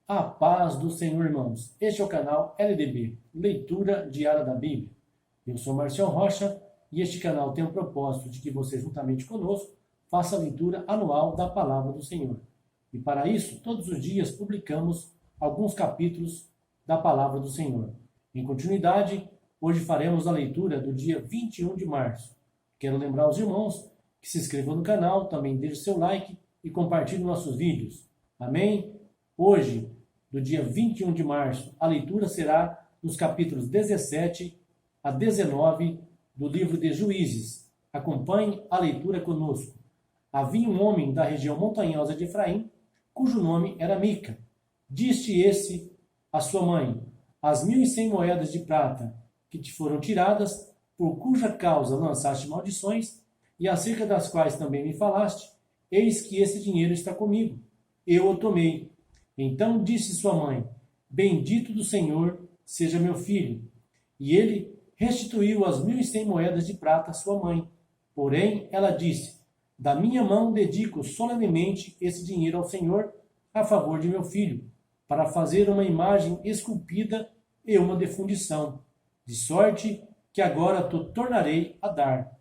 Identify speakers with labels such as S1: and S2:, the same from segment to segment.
S1: A paz do Senhor, irmãos. Este é o canal LDB, Leitura Diária da Bíblia. Eu sou Marcial Rocha e este canal tem o propósito de que você, juntamente conosco, faça a leitura anual da Palavra do Senhor. E para isso, todos os dias publicamos alguns capítulos da Palavra do Senhor. Em continuidade, hoje faremos a leitura do dia 21 de março. Quero lembrar os irmãos que se inscrevam no canal, também deixem seu like e compartilhem nossos vídeos. Amém? Hoje, do dia 21 de março, a leitura será nos capítulos 17 a 19 do livro de Juízes. Acompanhe a leitura conosco. Havia um homem da região montanhosa de Efraim, cujo nome era Mica. Disse esse à sua mãe: as 1.100 moedas de prata que te foram tiradas, por cuja causa lançaste maldições, e acerca das quais também me falaste, eis que esse dinheiro está comigo. Eu o tomei. Então disse sua mãe: bendito do Senhor seja meu filho. E ele restituiu as 1.100 moedas de prata à sua mãe. Porém, ela disse: da minha mão dedico solenemente esse dinheiro ao Senhor a favor de meu filho, para fazer uma imagem esculpida e uma defundição, de sorte que agora te tornarei a dar.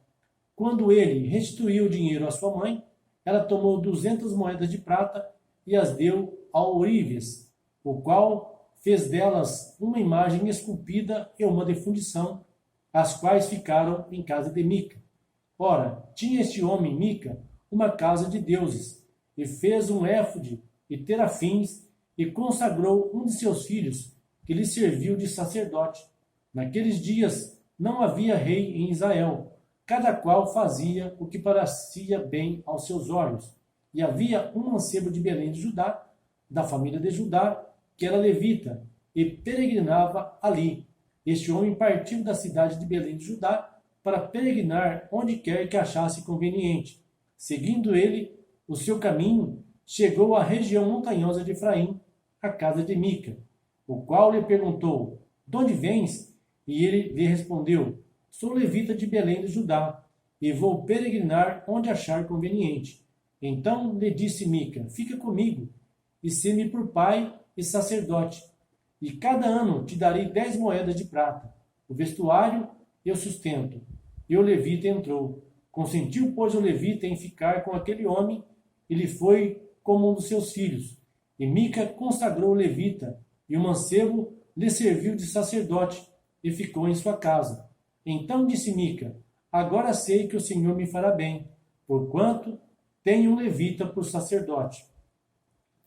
S1: Quando ele restituiu o dinheiro à sua mãe, ela tomou 200 moedas de prata e as deu ao ourives, o qual fez delas uma imagem esculpida e uma defundição, as quais ficaram em casa de Mica. Ora, tinha este homem, Mica, uma casa de deuses, e fez um éfode e terafins, e consagrou um de seus filhos, que lhe serviu de sacerdote. Naqueles dias não havia rei em Israel, cada qual fazia o que parecia bem aos seus olhos. E havia um mancebo de Belém de Judá, da família de Judá, que era levita, e peregrinava ali. Este homem partiu da cidade de Belém de Judá para peregrinar onde quer que achasse conveniente. Seguindo ele o seu caminho, chegou à região montanhosa de Efraim, à casa de Mica, o qual lhe perguntou: de onde vens? E ele lhe respondeu: sou levita de Belém de Judá, e vou peregrinar onde achar conveniente. Então lhe disse Mica: fica comigo, e sê-me por pai e sacerdote, e cada ano te darei 10 moedas de prata. O vestuário eu sustento. E o levita entrou. Consentiu, pois, o levita em ficar com aquele homem, e lhe foi como um dos seus filhos. E Mica consagrou o levita, e o mancebo lhe serviu de sacerdote, e ficou em sua casa. Então disse Mica: agora sei que o Senhor me fará bem, porquanto tenho um levita por sacerdote.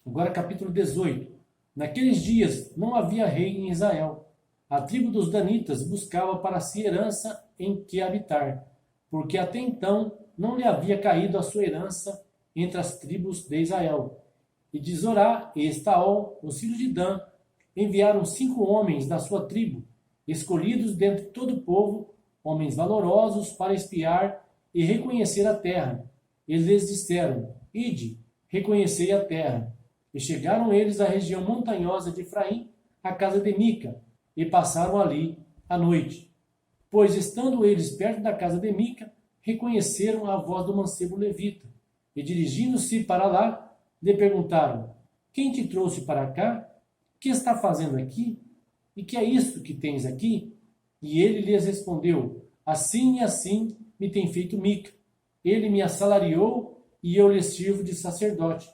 S1: Agora capítulo 18. Naqueles dias não havia rei em Israel. A tribo dos danitas buscava para si herança em que habitar, porque até então não lhe havia caído a sua herança entre as tribos de Israel. E de Zorá e Estaol, os filhos de Dan, enviaram 5 homens da sua tribo, escolhidos dentre todo o povo, homens valorosos, para espiar e reconhecer a terra. Eles lhes disseram: ide, reconhecei a terra. E chegaram eles à região montanhosa de Efraim, à casa de Mica, e passaram ali a noite. Pois, estando eles perto da casa de Mica, reconheceram a voz do mancebo levita, e dirigindo-se para lá, lhe perguntaram: quem te trouxe para cá? Que está fazendo aqui? E que é isto que tens aqui? E ele lhes respondeu: assim e assim me tem feito Mica. Ele me assalariou, e eu lhe sirvo de sacerdote.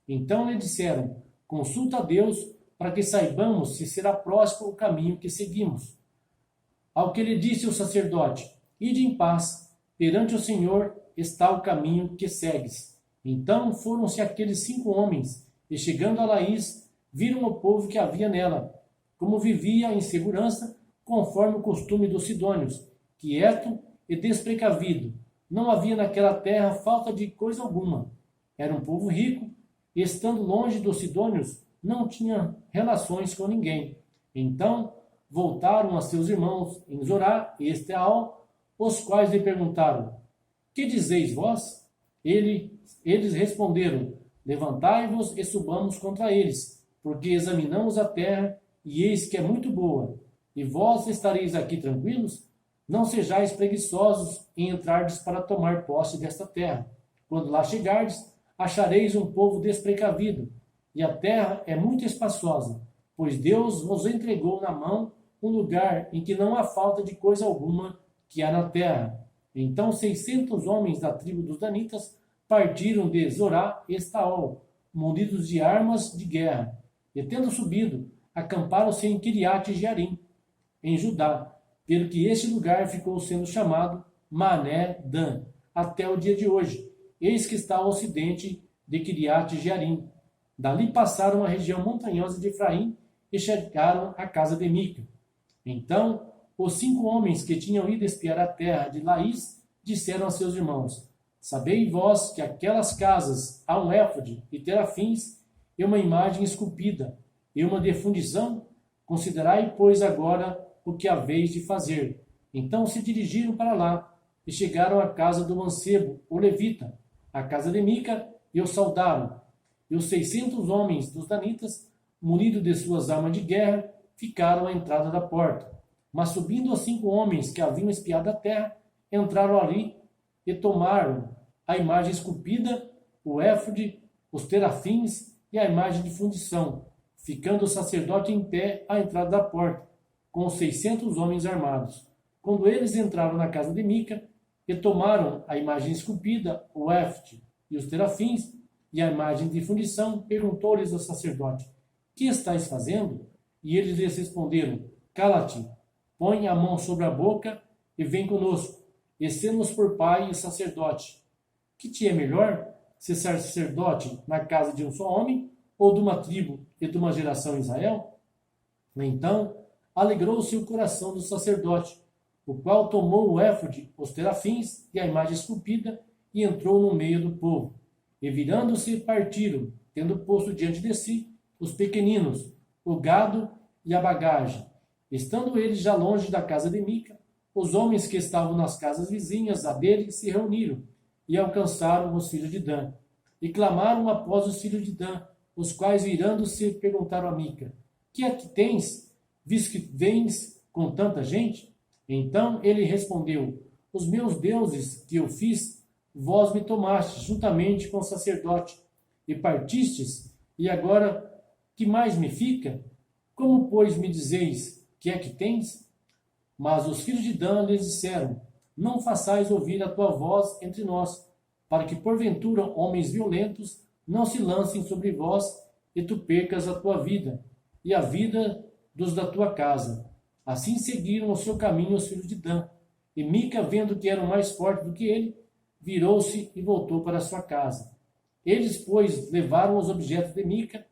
S1: Então lhe disseram: consulta a Deus, para que saibamos se será próspero o caminho que seguimos. Ao que lhe disse o sacerdote: ide em paz, perante o Senhor está o caminho que segues. Então foram-se aqueles 5 homens, e chegando a Laís, viram o povo que havia nela, como vivia em segurança, conforme o costume dos sidônios, quieto e desprecavido. Não havia naquela terra falta de coisa alguma. Era um povo rico, e estando longe dos sidônios, não tinha relações com ninguém. Então voltaram a seus irmãos em Zorá e Estaol, os quais lhe perguntaram: que dizeis vós? Eles responderam: levantai-vos e subamos contra eles, porque examinamos a terra, e eis que é muito boa. E vós estareis aqui tranquilos? Não sejais preguiçosos em entrardes para tomar posse desta terra. Quando lá chegardes, achareis um povo desprecavido, e a terra é muito espaçosa, pois Deus vos entregou na mão um lugar em que não há falta de coisa alguma que há na terra. Então 600 homens da tribo dos danitas partiram de Zorá e Estaol, munidos de armas de guerra, e tendo subido, acamparam-se em Kiriat Jearim, em Judá, pelo que este lugar ficou sendo chamado Mané Dan, até o dia de hoje. Eis que está ao ocidente de Kiriat Jearim. Dali passaram a região montanhosa de Efraim e chegaram à casa de Mica. Então, os 5 homens que tinham ido espiar a terra de Laís disseram a seus irmãos: Sabei vós que aquelas casas há um éfode e terafins e uma imagem esculpida e uma de fundição? Considerai, pois, agora o que haveis de fazer. Então se dirigiram para lá e chegaram à casa do mancebo, o levita, à casa de Mica, e o saudaram. E os 600 homens dos danitas, munidos de suas armas de guerra, ficaram à entrada da porta. Mas subindo os 5 homens que haviam espiado a terra, entraram ali e tomaram a imagem esculpida, o éfode, os terafins e a imagem de fundição, ficando o sacerdote em pé à entrada da porta, com os 600 homens armados. Quando eles entraram na casa de Mica e tomaram a imagem esculpida, o éfode e os terafins e a imagem de fundição, perguntou-lhes o sacerdote: Que estáis fazendo? E eles lhes responderam: Cala-te, põe a mão sobre a boca e vem conosco, e sê-nos por pai e sacerdote. Que te é melhor ser sacerdote na casa de um só homem, ou de uma tribo e de uma geração em Israel? Então alegrou-se o coração do sacerdote, o qual tomou o éfode, os terafins e a imagem esculpida, e entrou no meio do povo. E virando-se, partiram, tendo posto diante de si os pequeninos, o gado e a bagagem. Estando eles já longe da casa de Mica, os homens que estavam nas casas vizinhas a dele se reuniram e alcançaram os filhos de Dan. E clamaram após os filhos de Dan, os quais, virando-se, perguntaram a Mica: Que aqui tens, visto que vens com tanta gente? Então ele respondeu: Os meus deuses que eu fiz, vós me tomastes juntamente com o sacerdote, e partistes, e agora que mais me fica? Como, pois, me dizeis que é que tens? Mas os filhos de Dan lhes disseram: Não façais ouvir a tua voz entre nós, para que porventura homens violentos não se lancem sobre vós, e tu percas a tua vida, e a vida dos da tua casa. Assim seguiram o seu caminho os filhos de Dan. E Mica, vendo que eram mais fortes do que ele, virou-se e voltou para sua casa. Eles, pois, levaram os objetos de Mica,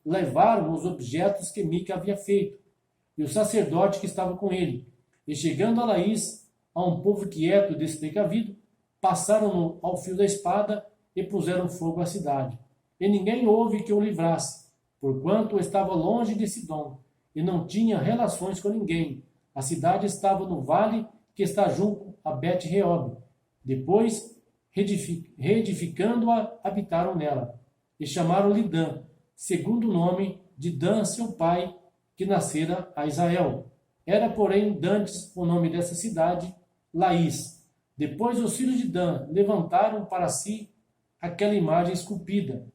S1: levaram os objetos que Mica havia feito, e o sacerdote que estava com ele. E chegando a Laís, a um povo quieto e desprecavido, passaram-no ao fio da espada e puseram fogo à cidade. E ninguém houve que o livrasse, porquanto estava longe de Sidom, e não tinha relações com ninguém. A cidade estava no vale que está junto a Bet-Reob. Depois, reedificando-a, habitaram nela, e chamaram-lhe Dan, segundo o nome de Dan, seu pai, que nascera a Israel. Era, porém, dantes o nome dessa cidade, Laís. Depois os filhos de Dan levantaram para si aquela imagem esculpida.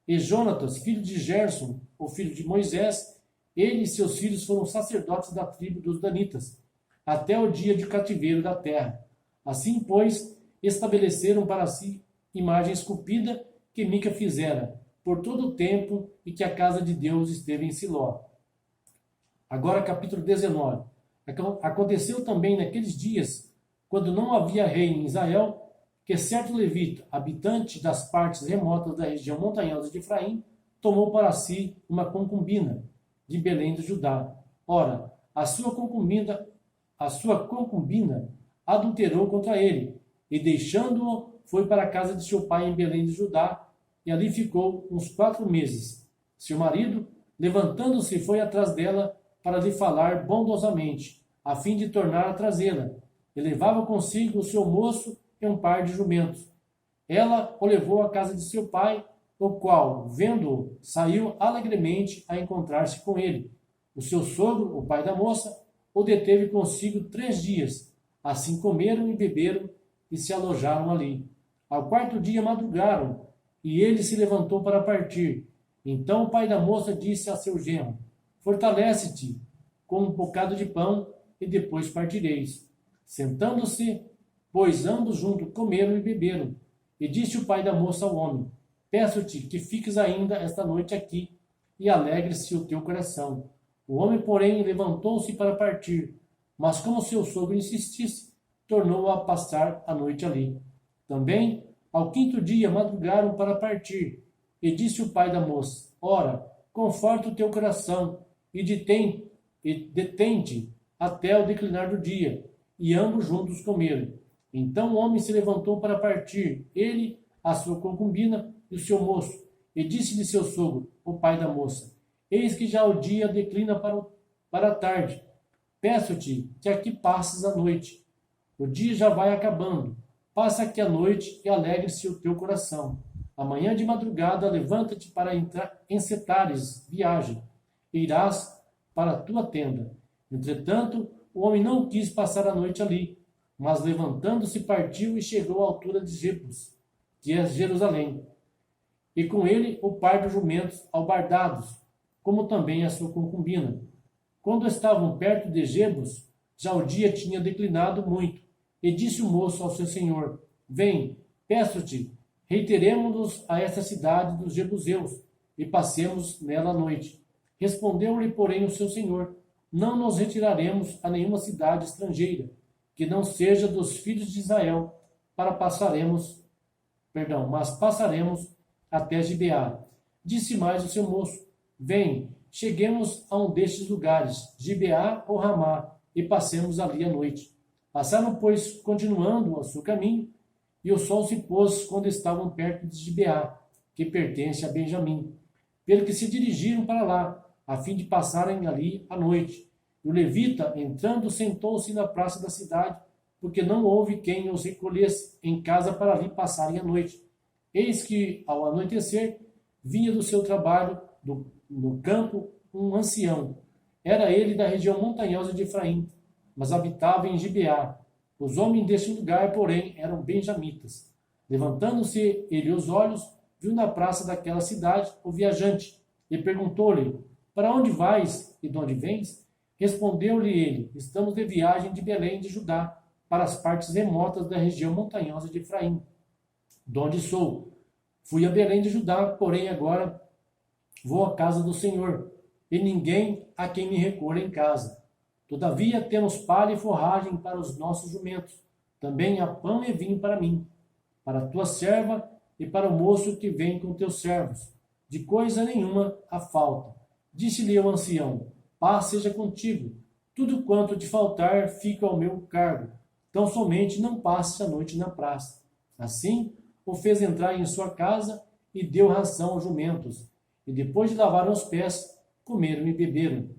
S1: E Jonatas, filho de Gerson, o filho de Moisés, ele e seus filhos foram sacerdotes da tribo dos danitas, até o dia de cativeiro da terra. Assim, pois, estabeleceram para si imagem esculpida que Mica fizera, por todo o tempo e que a casa de Deus esteve em Siló. Agora, capítulo 19. Aconteceu também naqueles dias, quando não havia rei em Israel, que certo levita, habitante das partes remotas da região montanhosa de Efraim, tomou para si uma concubina de Belém do Judá. Ora, a sua concubina adulterou contra ele, e deixando-o, foi para a casa de seu pai em Belém do Judá, e ali ficou uns 4 meses. Seu marido, levantando-se, foi atrás dela para lhe falar bondosamente, a fim de tornar a trazê-la. E levava consigo o seu moço e um par de jumentos. Ela o levou à casa de seu pai, o qual, vendo-o, saiu alegremente a encontrar-se com ele. O seu sogro, o pai da moça, o deteve consigo 3 dias. Assim comeram e beberam e se alojaram ali. Ao quarto dia madrugaram, e ele se levantou para partir. Então o pai da moça disse a seu genro: Fortalece-te com um bocado de pão, e depois partireis. Sentando-se, pois ambos juntos comeram e beberam. E disse o pai da moça ao homem: Peço-te que fiques ainda esta noite aqui, e alegre-se o teu coração. O homem, porém, levantou-se para partir, mas como seu sogro insistisse, tornou a passar a noite ali. Também, ao quinto dia, madrugaram para partir, e disse o pai da moça: Ora, conforta o teu coração, e detente até o declinar do dia. E ambos juntos comeram. Então o homem se levantou para partir, ele, a sua concubina e o seu moço, e disse-lhe seu sogro, o pai da moça: Eis que já o dia declina para a tarde. Peço-te que aqui passes a noite. O dia já vai acabando. Passa aqui a noite e alegre-se o teu coração. Amanhã de madrugada levanta-te para encetares viagem, e irás para a tua tenda. Entretanto, o homem não quis passar a noite ali, mas levantando-se partiu e chegou à altura de Jebus, que é Jerusalém, e com ele o par dos jumentos albardados, como também a sua concubina. Quando estavam perto de Jebus, já o dia tinha declinado muito, e disse o moço ao seu senhor: Vem, peço-te, reiteremo-nos a esta cidade dos jebuseus, e passemos nela a noite. Respondeu-lhe, porém, o seu senhor: Não nos retiraremos a nenhuma cidade estrangeira, que não seja dos filhos de Israel, mas passaremos até Gibeá. Disse mais o seu moço: Vem, cheguemos a um destes lugares, Gibeá ou Ramá, e passemos ali a noite. Passaram, pois, continuando o seu caminho, e o sol se pôs quando estavam perto de Gibeá, que pertence a Benjamim, pelo que se dirigiram para lá, a fim de passarem ali a noite. E o levita, entrando, sentou-se na praça da cidade, porque não houve quem os recolhesse em casa para ali passarem a noite. Eis que, ao anoitecer, vinha do seu trabalho no campo um ancião. Era ele da região montanhosa de Efraim, mas habitava em Gibeá. Os homens deste lugar, porém, eram benjamitas. Levantando-se ele os olhos, viu na praça daquela cidade o viajante, e perguntou-lhe: Para onde vais e de onde vens? Respondeu-lhe ele: Estamos de viagem de Belém de Judá, para as partes remotas da região montanhosa de Efraim, de onde sou. Fui a Belém de Judá, porém agora vou à casa do Senhor, e ninguém a quem me recolha em casa. Todavia temos palha e forragem para os nossos jumentos. Também há pão e vinho para mim, para a tua serva e para o moço que vem com teus servos. De coisa nenhuma há falta. Disse-lhe o ancião: Paz seja contigo. Tudo quanto te faltar fica ao meu cargo. Tão somente não passes a noite na praça. Assim, o fez entrar em sua casa e deu ração aos jumentos. E depois de lavar os pés, comeram e beberam.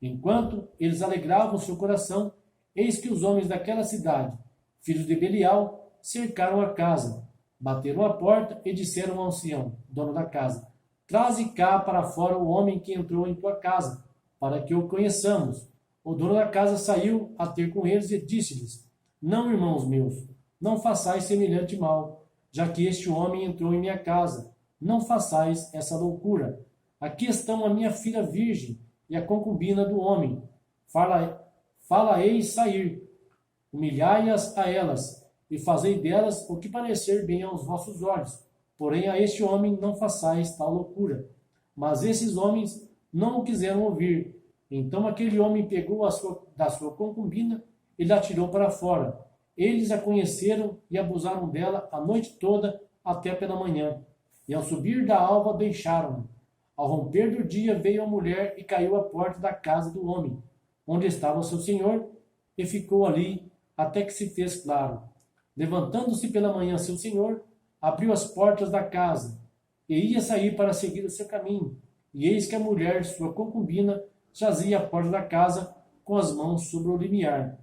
S1: Enquanto eles alegravam seu coração, eis que os homens daquela cidade, filhos de Belial, cercaram a casa, bateram a porta e disseram ao ancião, dono da casa: Traze cá para fora o homem que entrou em tua casa, para que o conheçamos. O dono da casa saiu a ter com eles e disse-lhes: Não, irmãos meus, não façais semelhante mal, já que este homem entrou em minha casa. Não façais essa loucura. Aqui estão a minha filha virgem e a concubina do homem. Fala-eis sair, humilhai-as a elas, e fazei delas o que parecer bem aos vossos olhos. Porém a este homem não façais tal loucura. Mas esses homens não o quiseram ouvir. Então aquele homem pegou da sua concubina e lhe atirou para fora. Eles a conheceram e abusaram dela a noite toda até pela manhã. E ao subir da alva deixaram-no. Ao romper do dia veio a mulher e caiu à porta da casa do homem, onde estava seu senhor, e ficou ali até que se fez claro. Levantando-se pela manhã seu senhor, abriu as portas da casa, e ia sair para seguir o seu caminho. E eis que a mulher, sua concubina, jazia à porta da casa, com as mãos sobre o limiar.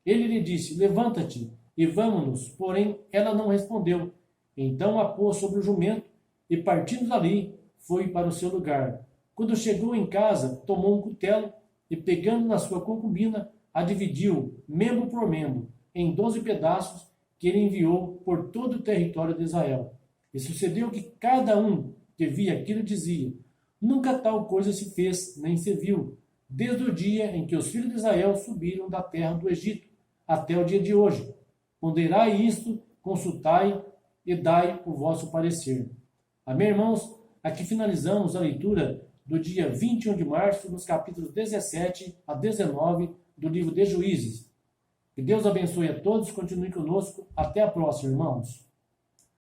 S1: Ele lhe disse: Levanta-te e vamo-nos. Porém ela não respondeu. Então a pôs sobre o jumento, e partindo dali, foi para o seu lugar. Quando chegou em casa, tomou um cutelo e, pegando na sua concubina, a dividiu, membro por membro, em 12 pedaços, que ele enviou por todo o território de Israel. E sucedeu que cada um que via aquilo dizia: nunca tal coisa se fez, nem se viu, desde o dia em que os filhos de Israel subiram da terra do Egito, até o dia de hoje. Ponderai isto, consultai e dai o vosso parecer. Amém, irmãos? Aqui finalizamos a leitura do dia 21 de março, nos capítulos 17 a 19 do livro de Juízes. Que Deus abençoe a todos, continue conosco. Até a próxima, irmãos.